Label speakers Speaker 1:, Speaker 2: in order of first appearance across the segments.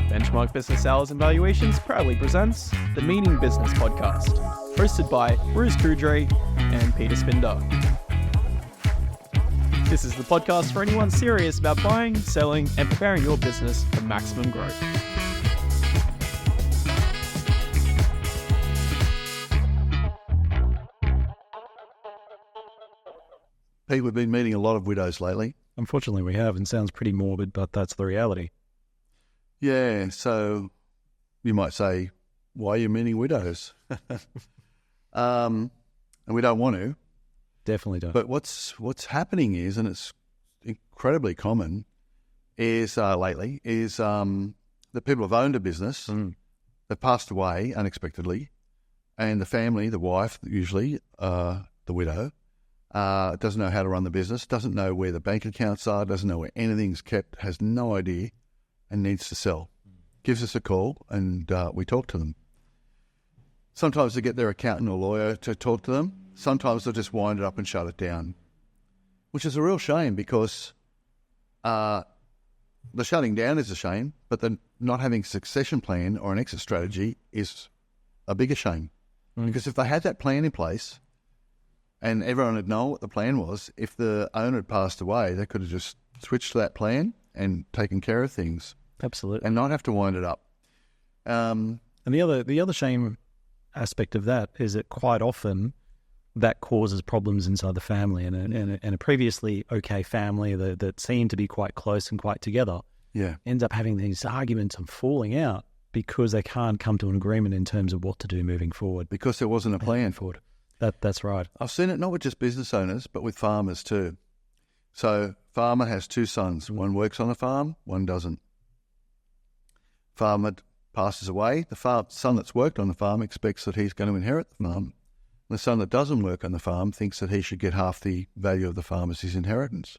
Speaker 1: Benchmark Business Sales and Valuations proudly presents the Meaning Business Podcast, hosted by Coudrey and Peter Spinda. This is the podcast for anyone serious about buying, selling, and preparing your business for maximum growth.
Speaker 2: Pete, we've been meeting a lot of widows lately.
Speaker 3: Unfortunately, we have, and sounds pretty morbid, but that's the reality.
Speaker 2: Yeah, so you might say, why are you meeting widows? And we don't want to.
Speaker 3: Definitely don't.
Speaker 2: But what's happening is, and it's incredibly common, is lately, is that people have owned a business, they've passed away unexpectedly, and the family, the wife, usually, the widow, doesn't know how to run the business, doesn't know where the bank accounts are, doesn't know where anything's kept, has no idea, and needs to sell. Gives us a call, and we talk to them. Sometimes they get their accountant or lawyer to talk to them. Sometimes they'll just wind it up and shut it down, which is a real shame because the shutting down is a shame, but the not having a succession plan or an exit strategy is a bigger shame. Because if they had that plan in place, and everyone would know what the plan was, if the owner had passed away, they could have just switched to that plan and taken care of things.
Speaker 3: Absolutely.
Speaker 2: And not have to wind it up.
Speaker 3: And the other shame aspect of that is that quite often that causes problems inside the family. And a previously okay family that seemed to be quite close and quite together ends up having these arguments and falling out because they can't come to an agreement in terms of what to do moving forward.
Speaker 2: Because there wasn't a plan.
Speaker 3: Forward. That's right.
Speaker 2: I've seen it not with just business owners, but with farmers too. So farmer has two sons. One works on the farm, one doesn't. Farmer passes away. The son that's worked on the farm expects that he's going to inherit the farm. The son that doesn't work on the farm thinks that he should get half the value of the farm as his inheritance.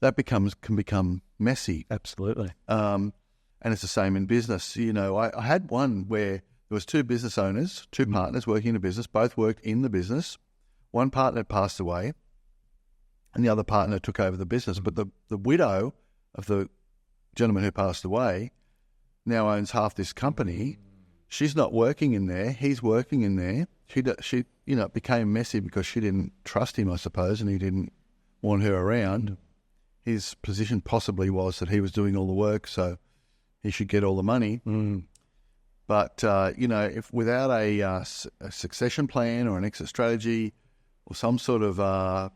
Speaker 2: That can become messy.
Speaker 3: Absolutely.
Speaker 2: And it's the same in business. You know, I had one where there was two business owners, two partners working in a business, both worked in the business. One partner passed away and the other partner took over the business. But the widow of the gentleman who passed away now owns half this company. She's not working in there. He's working in there. She it became messy because she didn't trust him, I suppose, and he didn't want her around. His position possibly was that he was doing all the work, so he should get all the money. But, if without a succession plan or an exit strategy or some sort of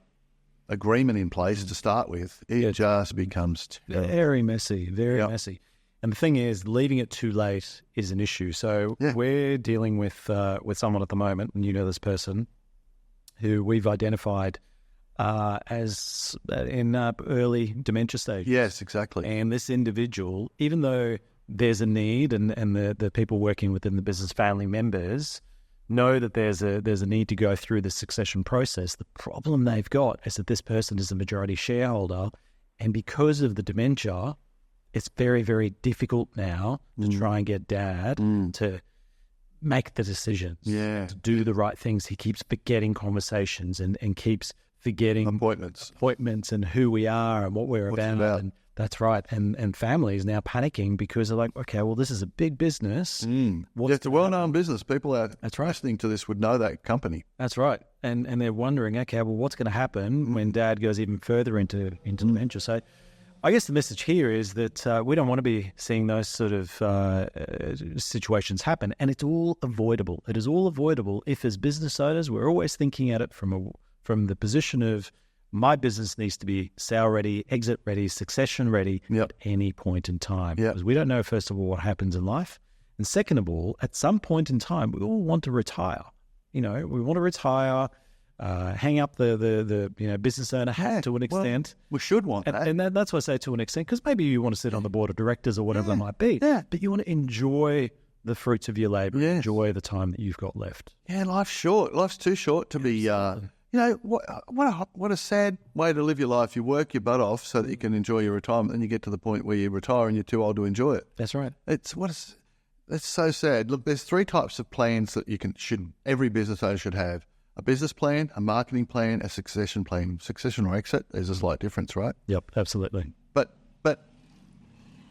Speaker 2: agreement in place to start with, it just becomes terrible.
Speaker 3: Very messy, messy. And the thing is, leaving it too late is an issue. So we're dealing with someone at the moment, and you know this person, who we've identified as in early dementia stage.
Speaker 2: Yes, exactly.
Speaker 3: And this individual, even though there's a need, and the people working within the business, family members, know that there's a need to go through the succession process. The problem they've got is that this person is a majority shareholder, and because of the dementia, it's very, very difficult now to try and get Dad to make the decisions, to do the right things. He keeps forgetting conversations and keeps forgetting appointments and who we are and what we're about. And that's right. And families now panicking because they're like, okay, well, this is a big business.
Speaker 2: It's a well-known business. People are listening to this would know that company.
Speaker 3: That's right. And they're wondering, okay, well, what's going to happen when Dad goes even further into dementia? So I guess the message here is that we don't want to be seeing those sort of situations happen. And it's all avoidable. It is all avoidable if, as business owners, we're always thinking at it from the position of, my business needs to be sale ready, exit ready, succession ready at any point in time. Because we don't know, first of all, what happens in life. And second of all, at some point in time, we all want to retire. We want to retire, hang up the business owner hat to an extent.
Speaker 2: Well, we should want that.
Speaker 3: And that's what I say, to an extent, because maybe you want to sit on the board of directors or whatever it might be. Yeah. But you want to enjoy the fruits of your labour, enjoy the time that you've got left.
Speaker 2: Yeah, life's short. Life's too short to be... what a sad way to live your life. You work your butt off so that you can enjoy your retirement, and you get to the point where you retire and you're too old to enjoy it.
Speaker 3: That's right.
Speaker 2: That's so sad. Look, there's three types of plans that every business owner should have: a business plan, a marketing plan, a succession plan. Succession or exit, there's a slight difference, right?
Speaker 3: Yep, absolutely.
Speaker 2: But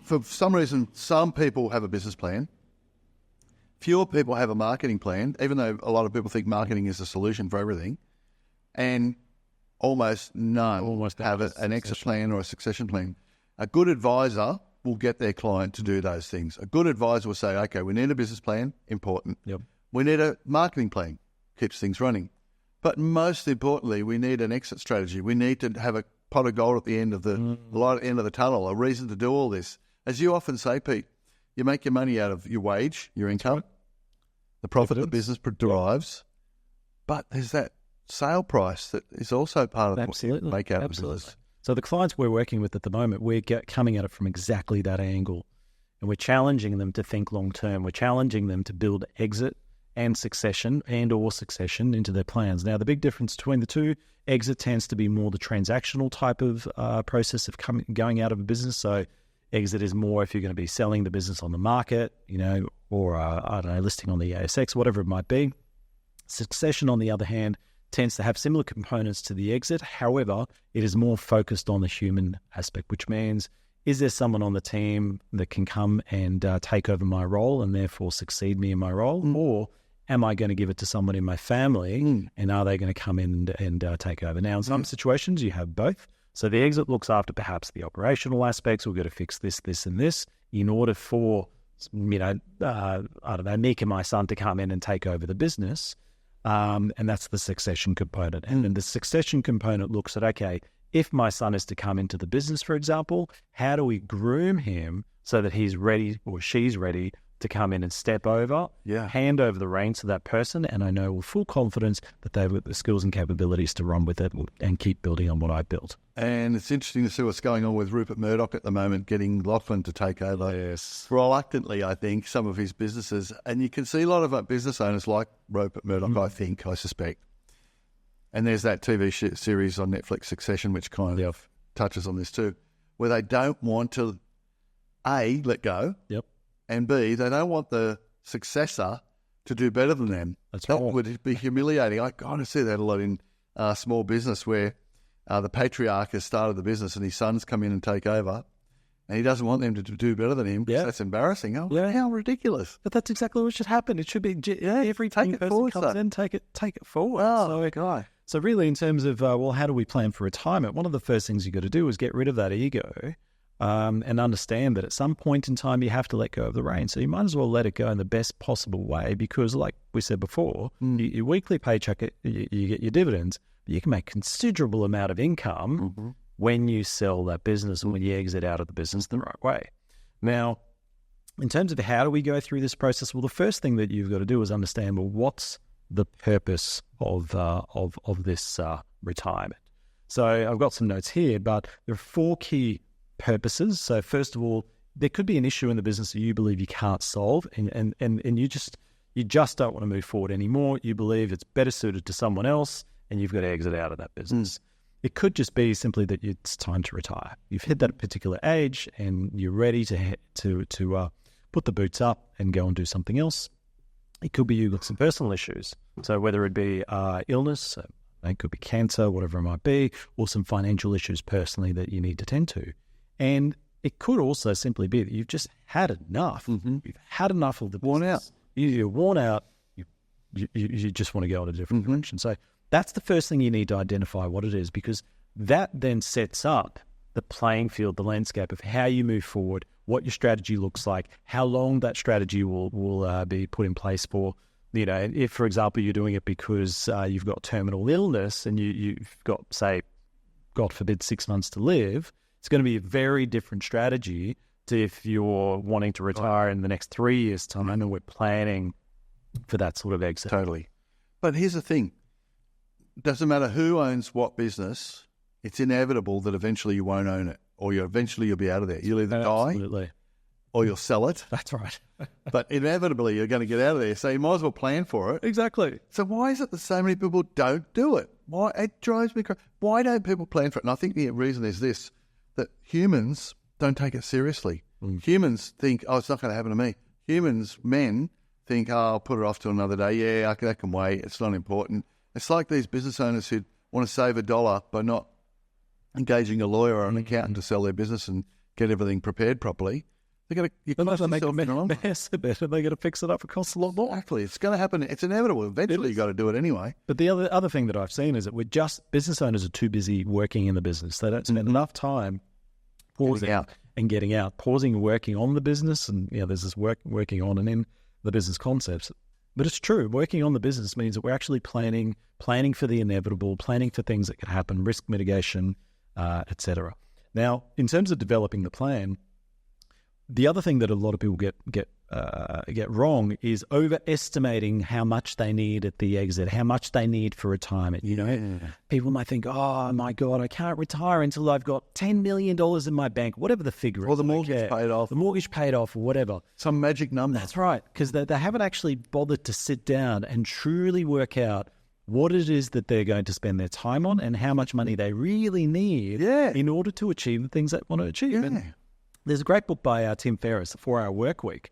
Speaker 2: for some reason, some people have a business plan. Fewer people have a marketing plan, even though a lot of people think marketing is the solution for everything. And almost none have an exit plan or a succession plan. A good advisor will get their client to do those things. A good advisor will say, okay, we need a business plan, important.
Speaker 3: Yep.
Speaker 2: We need a marketing plan, keeps things running. But most importantly, we need an exit strategy. We need to have a pot of gold at the end of the light at the end of the tunnel, a reason to do all this. As you often say, Pete, you make your money out of your wage, your income, the profit the business derives, but there's that sale price that is also part of what you make out of the business.
Speaker 3: So the clients we're working with at the moment, we're coming at it from exactly that angle, and we're challenging them to think long term. We're challenging them to build exit and succession into their plans. Now, the big difference between the two, exit tends to be more the transactional type of process of going out of a business. So exit is more if you're going to be selling the business on the market, or listing on the ASX, whatever it might be. Succession, on the other hand, tends to have similar components to the exit. However, it is more focused on the human aspect, which means, is there someone on the team that can come and take over my role and therefore succeed me in my role? Or am I going to give it to someone in my family and are they going to come in and take over? Now, in some situations, you have both. So the exit looks after perhaps the operational aspects. We've got to fix this, this, and this in order for, Nick and my son to come in and take over the business. And that's the succession component. And then the succession component looks at, okay, if my son is to come into the business, for example, how do we groom him so that he's ready or she's ready to come in and step over, hand over the reins to that person, and I know with full confidence that they've got the skills and capabilities to run with it and keep building on what I built.
Speaker 2: And it's interesting to see what's going on with Rupert Murdoch at the moment, getting Lachlan to take over reluctantly, I think, some of his businesses. And you can see a lot of business owners like Rupert Murdoch, I suspect. And there's that TV series on Netflix, Succession, which kind of touches on this too, where they don't want to, A, let go, and B, they don't want the successor to do better than them. That would be humiliating. I kind of see that a lot in small business where the patriarch has started the business and his sons come in and take over, and he doesn't want them to do better than him because that's embarrassing. How ridiculous.
Speaker 3: But that's exactly what should happen. It should be every person comes in, take it forward. So really in terms of, how do we plan for retirement? One of the first things you got to do is get rid of that ego and understand that at some point in time you have to let go of the reins. So you might as well let it go in the best possible way because, like we said before, your weekly paycheck, you get your dividends, but you can make considerable amount of income when you sell that business and when you exit out of the business the right way. Now, in terms of how do we go through this process, well, the first thing that you've got to do is understand, well, what's the purpose of this retirement? So I've got some notes here, but there are 4 key purposes. So first of all, there could be an issue in the business that you believe you can't solve, and you just don't want to move forward anymore. You believe it's better suited to someone else, and you've got to exit out of that business. It could just be simply that it's time to retire. You've hit that particular age, and you're ready to put the boots up and go and do something else. It could be you've got some personal issues. So whether it be illness, it could be cancer, whatever it might be, or some financial issues personally that you need to tend to. And it could also simply be that you've just had enough. You've had enough of the business.
Speaker 2: Worn out.
Speaker 3: You're worn out. You just want to go in a different direction. So that's the first thing you need to identify what it is, because that then sets up the playing field, the landscape of how you move forward, what your strategy looks like, how long that strategy will be put in place for. If, for example, you're doing it because you've got terminal illness and you've got, say, God forbid, 6 months to live, it's going to be a very different strategy to if you're wanting to retire in the next 3 years' time and we're planning for that sort of exit.
Speaker 2: Totally. But here's the thing. Doesn't matter who owns what business, it's inevitable that eventually you won't own it, or you'll be out of there. You'll either die or you'll sell it.
Speaker 3: That's right.
Speaker 2: But inevitably you're going to get out of there, so you might as well plan for it.
Speaker 3: Exactly.
Speaker 2: So why is it that so many people don't do it? Why? It drives me crazy. Why don't people plan for it? And I think the reason is this, that humans don't take it seriously. Humans think, it's not going to happen to me. Men think, I'll put it off to another day. Yeah, that can wait. It's not important. It's like these business owners who want to save $1 by not engaging a lawyer or an accountant to sell their business and get everything prepared properly. They're going to
Speaker 3: They're going to make a mess of it, and they're going to fix it up. It costs a lot more.
Speaker 2: Exactly. It's going to happen. It's inevitable. Eventually, you've got to do it anyway.
Speaker 3: But the other thing that I've seen is that business owners are too busy working in the business. They don't spend enough time pausing and getting out, pausing and working on the business. And there's this working on and in the business concepts. But it's true. Working on the business means that we're actually planning for the inevitable, planning for things that could happen, risk mitigation, etc. Now, in terms of developing the plan, the other thing that a lot of people get wrong is overestimating how much they need at the exit, how much they need for retirement. People might think, "Oh my God, I can't retire until I've got $10 million in my bank," whatever the figure is,
Speaker 2: or the mortgage paid off,
Speaker 3: or whatever,
Speaker 2: some magic number.
Speaker 3: That's right, because they haven't actually bothered to sit down and truly work out what it is that they're going to spend their time on and how much money they really need in order to achieve the things they want to achieve. And there's a great book by Tim Ferriss, The 4-Hour Workweek.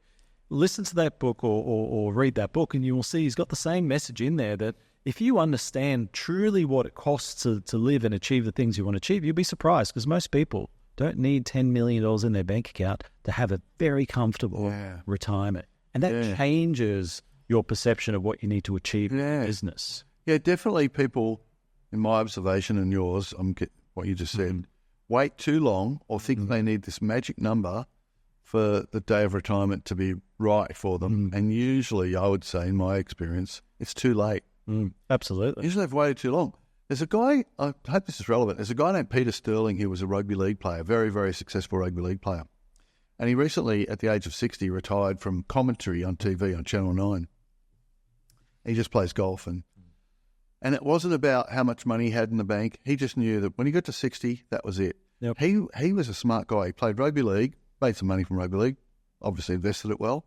Speaker 3: Listen to that book or read that book, and you will see he's got the same message in there, that if you understand truly what it costs to live and achieve the things you want to achieve, you'll be surprised, because most people don't need $10 million in their bank account to have a very comfortable retirement. And that changes your perception of what you need to achieve in business.
Speaker 2: Yeah, definitely people, in my observation and yours, what you just said, wait too long or think they need this magic number for the day of retirement to be right for them. And usually, I would say, in my experience, it's too late.
Speaker 3: Absolutely.
Speaker 2: Usually they've waited too long. There's a guy, I hope this is relevant, there's a guy named Peter Sterling who was a rugby league player, very, very successful rugby league player. And he recently, at the age of 60, retired from commentary on TV on Channel 9. He just plays golf, and it wasn't about how much money he had in the bank. He just knew that when he got to 60, that was it.
Speaker 3: Yep.
Speaker 2: He was a smart guy. He played rugby league, made some money from rugby league, obviously invested it well,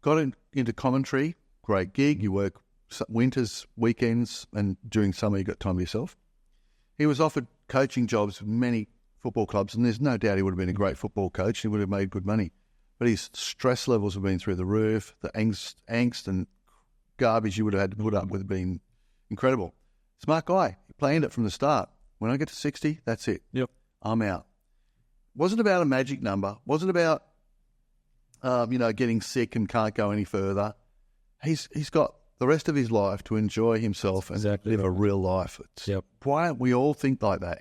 Speaker 2: got into commentary, great gig. You work winters, weekends, and during summer you got time to yourself. He was offered coaching jobs with many football clubs, and there's no doubt he would have been a great football coach. He would have made good money. But his stress levels have been through the roof. The angst and garbage you would have had to put up with been incredible. Smart guy. He planned it from the start. When I get to 60, that's it.
Speaker 3: Yep.
Speaker 2: I'm out. Wasn't about a magic number. Wasn't about, getting sick and can't go any further. He's got the rest of his life to enjoy himself and live a real life. Why don't we all think like that,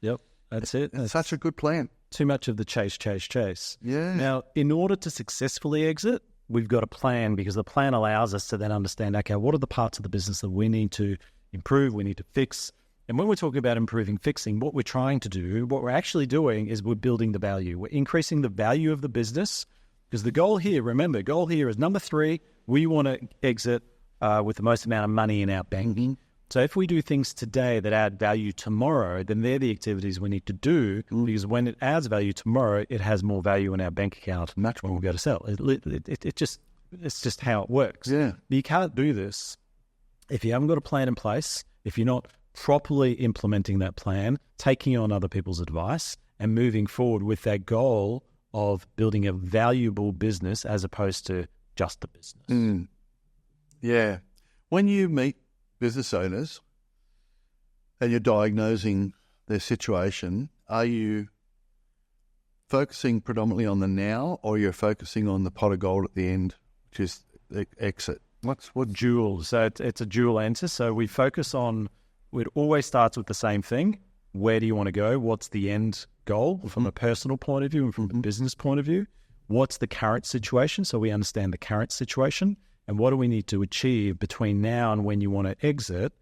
Speaker 3: Yep. That's it.
Speaker 2: It's such a good plan.
Speaker 3: Too much of the chase.
Speaker 2: Yeah.
Speaker 3: Now, in order to successfully exit, we've got a plan, because the plan allows us to then understand, okay, what are the parts of the business that we need to improve, we need to fix. And when we're talking about improving, fixing, what we're trying to do, what we're actually doing is we're building the value. We're increasing the value of the business, because the goal here is number 3, we want to exit with the most amount of money in our bank. So if we do things today that add value tomorrow, then they're the activities we need to do, because when it adds value tomorrow, it has more value in our bank account when we go to sell. It's just how it works.
Speaker 2: Yeah.
Speaker 3: You can't do this if you haven't got a plan in place, if you're not properly implementing that plan, taking on other people's advice, and moving forward with that goal of building a valuable business as opposed to just the business.
Speaker 2: Yeah. When you meet business owners and you're diagnosing their situation, are you focusing predominantly on the now, or you're focusing on the pot of gold at the end, which is the exit?
Speaker 3: What dual? So it's a dual answer. So we focus on, it always starts with the same thing. Where do you want to go? What's the end goal from a personal point of view and from a business point of view? What's the current situation? So we understand the current situation. And what do we need to achieve between now and when you want to exit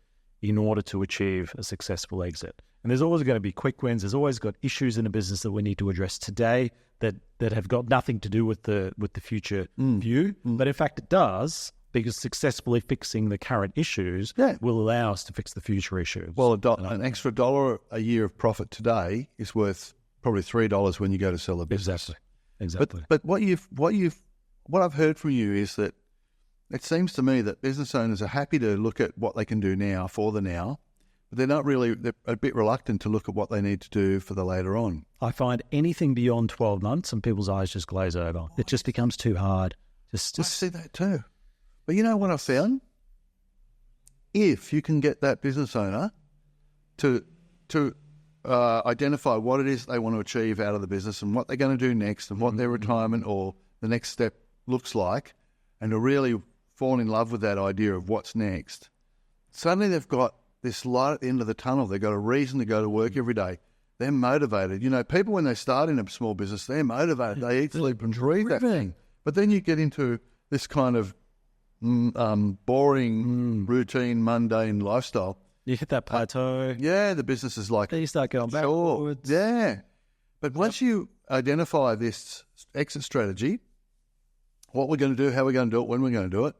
Speaker 3: in order to achieve a successful exit? And there's always going to be quick wins. There's always got issues in a business that we need to address today that have got nothing to do with the future view. But in fact, it does, because successfully fixing the current issues will allow us to fix the future issues.
Speaker 2: Well, an extra $1 a year of profit today is worth probably $3 when you go to sell a business.
Speaker 3: Exactly.
Speaker 2: But what I've heard from you is that it seems to me that business owners are happy to look at what they can do now for the now, but they're a bit reluctant to look at what they need to do for the later on.
Speaker 3: I find anything beyond 12 months and people's eyes just glaze over. It just becomes too hard.
Speaker 2: I see that too. But you know what I've found? If you can get that business owner to identify what it is they want to achieve out of the business and what they're going to do next and what their retirement or the next step looks like, and to really fall in love with that idea of what's next, suddenly they've got this light at the end of the tunnel. They've got a reason to go to work every day. They're motivated. You know, people when they start in a small business, they're motivated. They eat, sleep and breathe that thing. But then you get into this kind of boring, routine, mundane lifestyle.
Speaker 3: You hit that plateau.
Speaker 2: Yeah, the business is like...
Speaker 3: Then you start going backwards.
Speaker 2: Yeah. But once you identify this exit strategy, what we're going to do, how we're going to do it, when we're going to do it,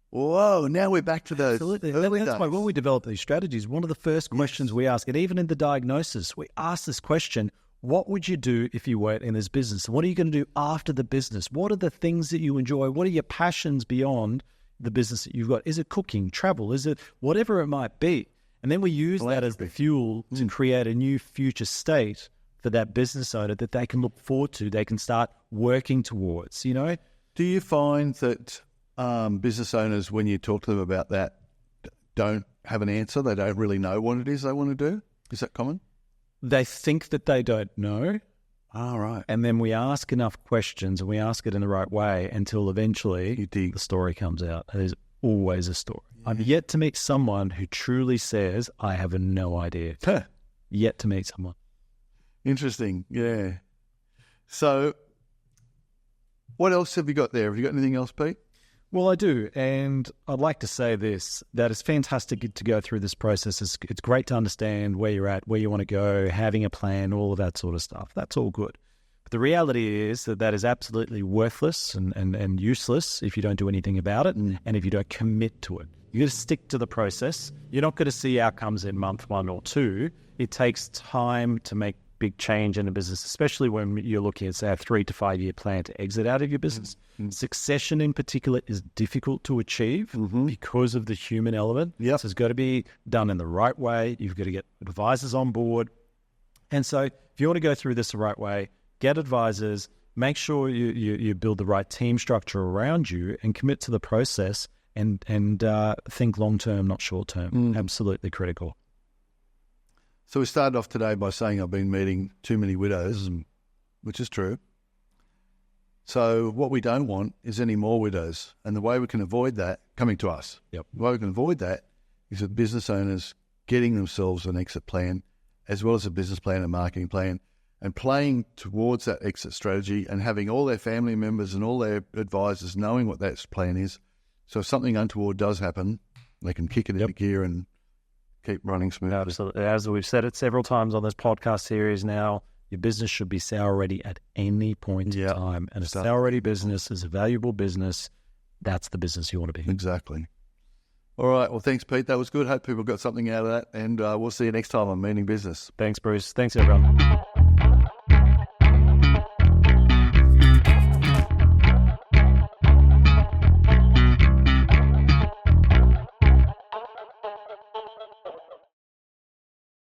Speaker 2: whoa, now we're back to those early days.
Speaker 3: That's why when we develop these strategies, one of the first questions we ask, and even in the diagnosis, we ask this question: what would you do if you weren't in this business? What are you going to do after the business? What are the things that you enjoy? What are your passions beyond the business that you've got? Is it cooking, travel? Is it whatever it might be? And then we use that as the fuel to create a new future state for that business owner that they can look forward to, they can start working towards, you know?
Speaker 2: Do you find that business owners, when you talk to them about that, don't have an answer? They don't really know what it is they want to do? Is that common?
Speaker 3: They think that they don't know.
Speaker 2: Oh, right.
Speaker 3: And then we ask enough questions and we ask it in the right way until eventually the story comes out. There's always a story. Yeah. I've yet to meet someone who truly says, I have no idea. Yet to meet someone.
Speaker 2: Interesting. Yeah. So what else have you got there? Have you got anything else, Pete?
Speaker 3: Well, I do, and I'd like to say this, that it's fantastic to go through this process. It's great to understand where you're at, where you want to go, having a plan, all of that sort of stuff. That's all good. But the reality is that is absolutely worthless and useless if you don't do anything about it and if you don't commit to it. You've got to stick to the process. You're not going to see outcomes in month 1 or 2. It takes time to make big change in a business, especially when you're looking at, say, a 3 to 5 year plan to exit out of your business. Succession in particular is difficult to achieve because of the human element. So it's got to be done in the right way. You've got to get advisors on board. And so if you want to go through this the right way, get advisors, make sure you build the right team structure around you and commit to the process and think long-term, not short-term. Absolutely critical.
Speaker 2: So we started off today by saying I've been meeting too many widows, which is true. So what we don't want is any more widows. And the way we can avoid that, coming to us, the way we can avoid that is with business owners getting themselves an exit plan, as well as a business plan and marketing plan, and playing towards that exit strategy and having all their family members and all their advisors knowing what that plan is. So if something untoward does happen, they can kick it into gear and keep running smoothly.
Speaker 3: Absolutely. As we've said it several times on this podcast series now, your business should be sale ready at any point in time. And a sale ready business is a valuable business. That's the business you want to be.
Speaker 2: Exactly. All right. Well, thanks, Pete. That was good. Hope people got something out of that. And we'll see you next time on Meaning Business.
Speaker 3: Thanks, Bruce. Thanks, everyone.